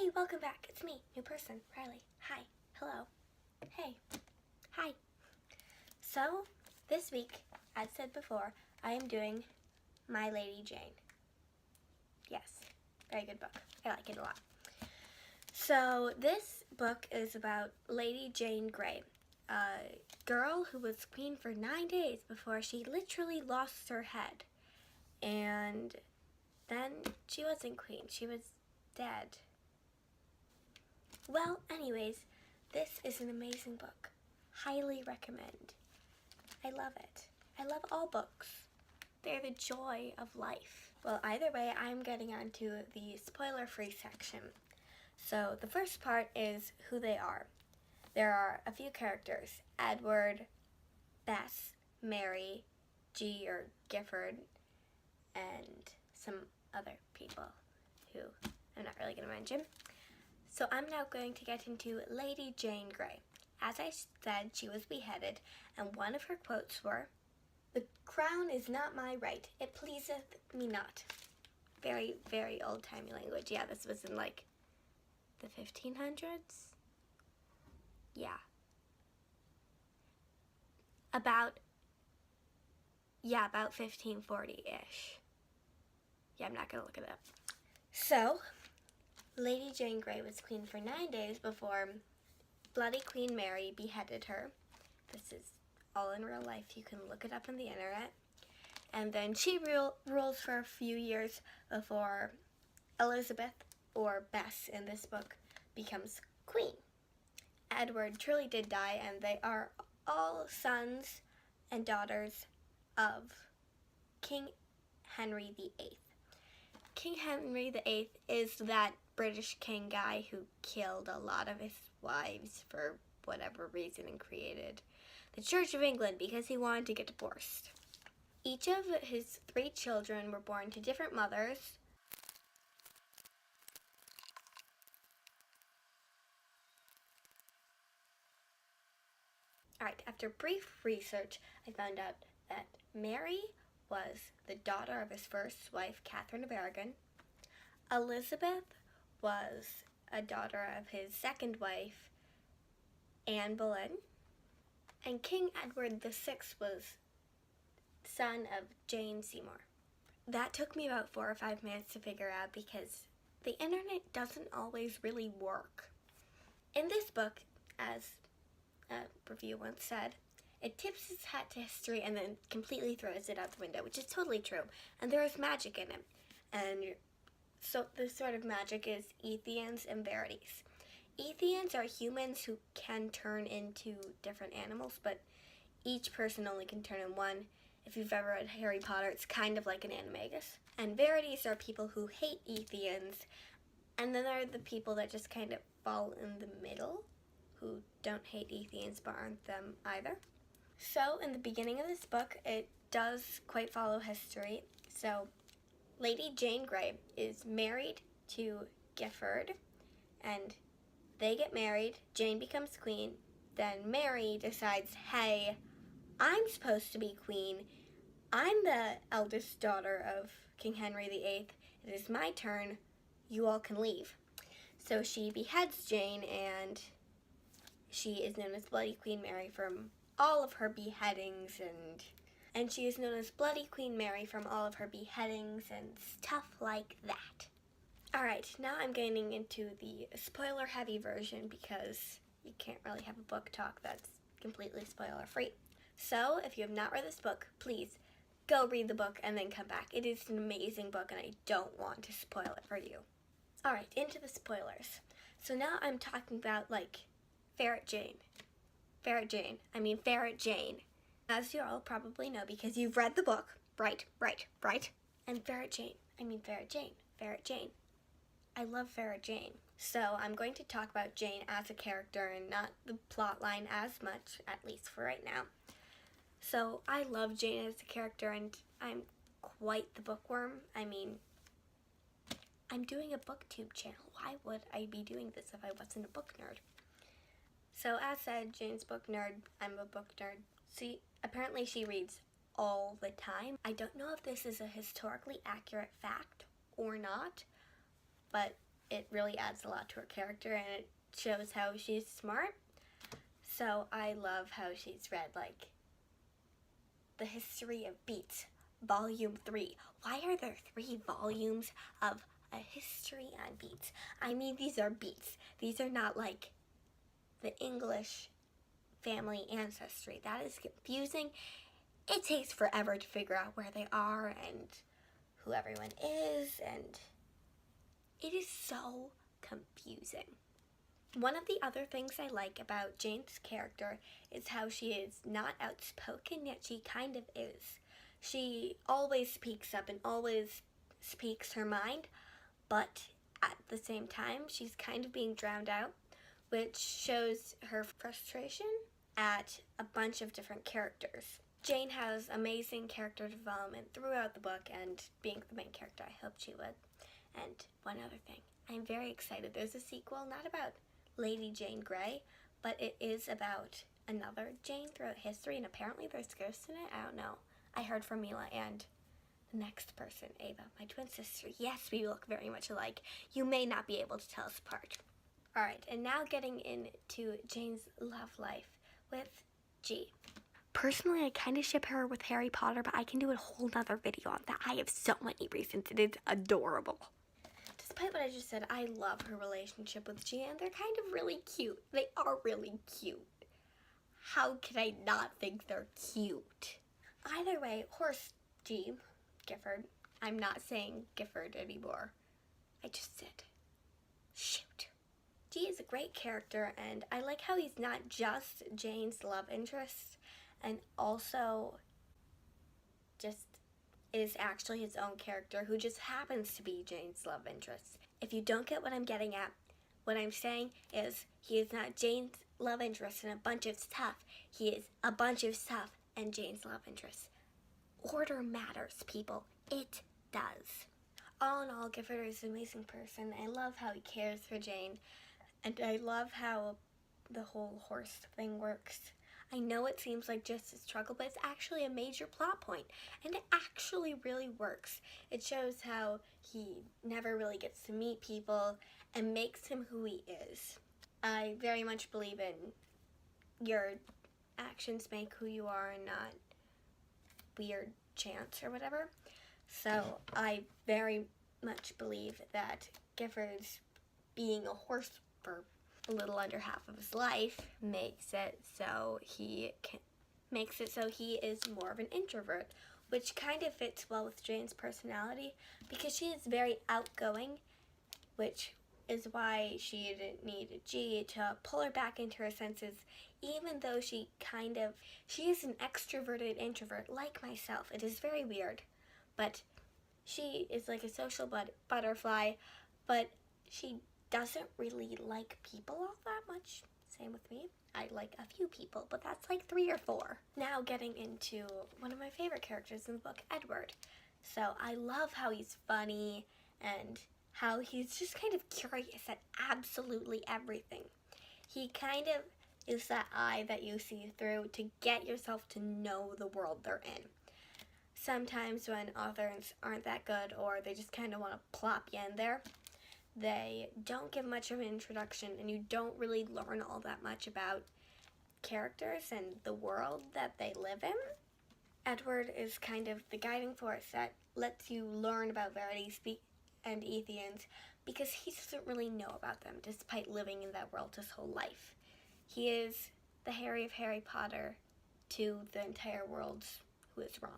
Hey, welcome back. It's me, new person, Riley. Hi. Hello. Hey. Hi. So, this week, as said before, I am doing My Lady Jane. Yes, very good book. I like it a lot. So, this book is about Lady Jane Grey, a girl who was queen for 9 days before she literally lost her head. And then she wasn't queen, she was dead. Well, anyways, this is an amazing book. Highly recommend. I love it. I love all books. They're the joy of life. Well, either way, I'm getting on to the spoiler-free section. So the first part is who they are. There are a few characters: Edward, Bess, Mary, G or Gifford, and some other people who I'm not really going to mention. So I'm now going to get into Lady Jane Grey. As I said, she was beheaded, and one of her quotes were, "The crown is not my right, it pleaseth me not." Very, very old-timey language. Yeah, this was in like the 1500s? Yeah. About 1540-ish. Yeah, I'm not gonna look it up. So, Lady Jane Grey was queen for 9 days before Bloody Queen Mary beheaded her. This is all in real life. You can look it up on the internet. And then she rules for a few years before Elizabeth, or Bess in this book, becomes queen. Edward truly did die, and they are all sons and daughters of King Henry VIII. King Henry VIII is that British king guy who killed a lot of his wives for whatever reason and created the Church of England because he wanted to get divorced. Each of his 3 children were born to different mothers. Alright, after brief research, I found out that Mary was the daughter of his first wife, Catherine of Aragon. Elizabeth was a daughter of his second wife, Anne Boleyn. And King Edward VI was son of Jane Seymour. That took me about 4 or 5 minutes to figure out because the internet doesn't always really work. In this book, as a review once said, it tips its hat to history and then completely throws it out the window, which is totally true. And there is magic in it. And so the sort of magic is Ethians and Verities. Ethians are humans who can turn into different animals, but each person only can turn in one. If you've ever read Harry Potter, it's kind of like an animagus. And Verities are people who hate Ethians, and then there are the people that just kind of fall in the middle, who don't hate Ethians but aren't them either. So in the beginning of this book, it does quite follow history. So Lady Jane Grey is married to Gifford, and they get married. Jane becomes queen. Then Mary decides, hey, I'm supposed to be queen. I'm the eldest daughter of King Henry VIII. It is my turn. You all can leave. So she beheads Jane, and she is known as Bloody Queen Mary from all of her beheadings, and she is known as Bloody Queen Mary from all of her beheadings and stuff like that. Alright, now I'm getting into the spoiler-heavy version because you can't really have a book talk that's completely spoiler-free. So, if you have not read this book, please go read the book and then come back. It is an amazing book and I don't want to spoil it for you. Alright, into the spoilers. So now I'm talking about, like, Ferret Jane. Ferret Jane. As you all probably know because you've read the book. Right. And Ferret Jane. I love Ferret Jane. So I'm going to talk about Jane as a character and not the plot line as much, at least for right now. So I love Jane as a character, and I'm quite the bookworm. I mean, I'm doing a booktube channel. Why would I be doing this if I wasn't a book nerd? So as said, Jane's book nerd. I'm a book nerd. See, apparently she reads all the time. I don't know if this is a historically accurate fact or not, but it really adds a lot to her character, and it shows how she's smart. So I love how she's read, like, The History of Beats, Volume 3. Why are there 3 volumes of a history on beats? I mean, these are beats. These are not like the English family ancestry. That is confusing. It takes forever to figure out where they are and who everyone is, and it is so confusing. One of the other things I like about Jane's character is how she is not outspoken, yet she kind of is. She always speaks up and always speaks her mind, but at the same time, she's kind of being drowned out, which shows her frustration at a bunch of different characters. Jane has amazing character development throughout the book, and being the main character, I hoped she would. And one other thing, I'm very excited. There's a sequel, not about Lady Jane Grey, but it is about another Jane throughout history, and apparently there's ghosts in it. I don't know. I heard from Mila and the next person, Ava, my twin sister. Yes, we look very much alike. You may not be able to tell us apart. Alright, and now getting into Jane's love life with G. Personally, I kind of ship her with Harry Potter, but I can do a whole nother video on that. I have so many reasons. It is adorable. Despite what I just said, I love her relationship with G, and they're kind of really cute. They are really cute. How could I not think they're cute? Either way, horse G, Gifford. I'm not saying Gifford anymore. I just said, shoot. G is a great character, and I like how he's not just Jane's love interest, and also just is actually his own character who just happens to be Jane's love interest. If you don't get what I'm getting at, what I'm saying is he is not Jane's love interest and a bunch of stuff. He is a bunch of stuff and Jane's love interest. Order matters, people. It does. All in all, Gifford is an amazing person. I love how he cares for Jane, and I love how the whole horse thing works. I know it seems like just a struggle, but it's actually a major plot point, and it actually really works. It shows how he never really gets to meet people and makes him who he is. I very much believe in your actions make who you are and not weird chance or whatever. So I very much believe that Gifford's being a horse for a little under half of his life makes it so he is more of an introvert, which kind of fits well with Jane's personality because she is very outgoing, which is why she didn't need G to pull her back into her senses, even though she is an extroverted introvert like myself. It is very weird, but she is like a social butterfly, but she doesn't really like people all that much. Same with me. I like a few people, but that's like 3 or 4. Now getting into one of my favorite characters in the book, Edward. So I love how he's funny and how he's just kind of curious at absolutely everything. He kind of is that eye that you see through to get yourself to know the world they're in. Sometimes when authors aren't that good or they just kind of want to plop you in there, they don't give much of an introduction and you don't really learn all that much about characters and the world that they live in. Edward is kind of the guiding force that lets you learn about Verity and Ethians because he doesn't really know about them despite living in that world his whole life. He is the Harry of Harry Potter to the entire world's who is Ron.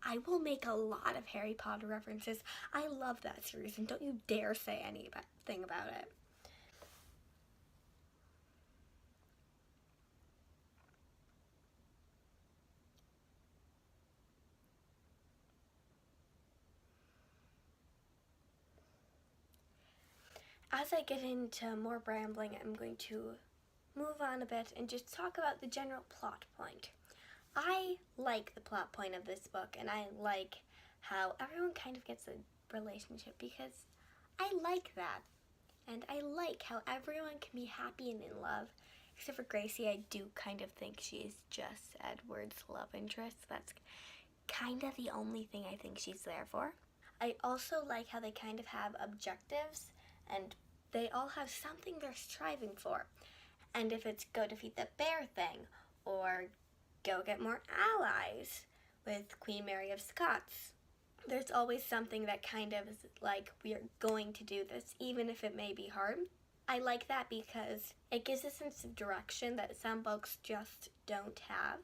I will make a lot of Harry Potter references. I love that series, and don't you dare say anything about it. As I get into more rambling, I'm going to move on a bit and just talk about the general plot point. I like the plot point of this book, and I like how everyone kind of gets a relationship because I like that. And I like how everyone can be happy and in love. Except for Gracie, I do kind of think she's just Edward's love interest. That's kind of the only thing I think she's there for. I also like how they kind of have objectives and they all have something they're striving for. And if it's go defeat the bear thing, or go get more allies with Queen Mary of Scots, there's always something that kind of is like, we are going to do this, even if it may be hard. I like that because it gives a sense of direction that some books just don't have.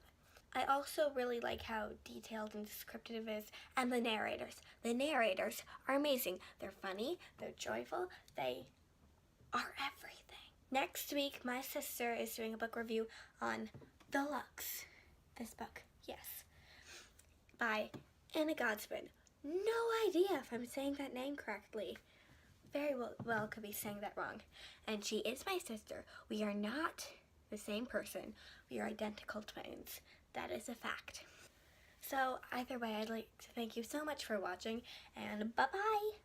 I also really like how detailed and descriptive it is, and the narrators. The narrators are amazing. They're funny, they're joyful, they are everything. Next week, my sister is doing a book review on The Lux. This book, yes, by Anna Godspin. No idea if I'm saying that name correctly. Very well could be saying that wrong. And she is my sister. We are not the same person. We are identical twins. That is a fact. So either way, I'd like to thank you so much for watching, and bye-bye!